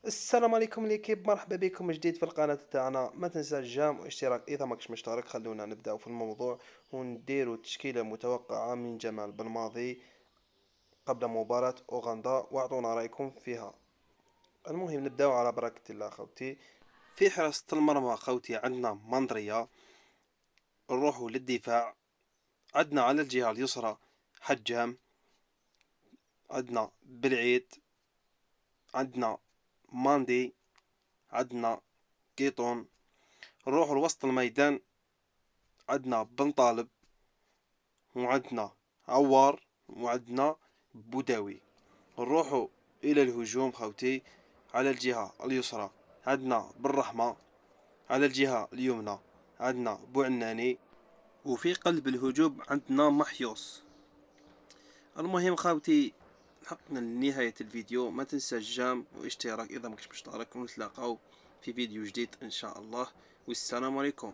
السلام عليكم ليكيب، مرحبا بكم من جديد في القناة تاعنا. ما تنسى الجام واشتراك اذا ماكش مشترك. خلونا نبداو في الموضوع ونديروا تشكيلة متوقعة من جمال بالماضي قبل مباراة اوغندا، واعطونا رايكم فيها. المهم نبداو على بركة الله خوتي. في حراسة المرمى خوتي عندنا ماندريا. نروحوا للدفاع، عندنا على الجهة اليسرى حجام، عندنا بالعيد، عندنا ماندي، عندنا قيطون. نروحوا لوسط الميدان، عندنا بن طالب، وعندنا عوار، وعندنا بوداوي. نروحوا الى الهجوم خوتي. على الجهة اليسرى عندنا بالرحمة، على الجهة اليمنى عندنا بوعناني، وفي قلب الهجوم عندنا محيوس. المهم خاوتي، حقنا لنهاية الفيديو. ما تنسى الجام واشتراك اذا مكش مشترك، ونتلاقاو في فيديو جديد ان شاء الله، والسلام عليكم.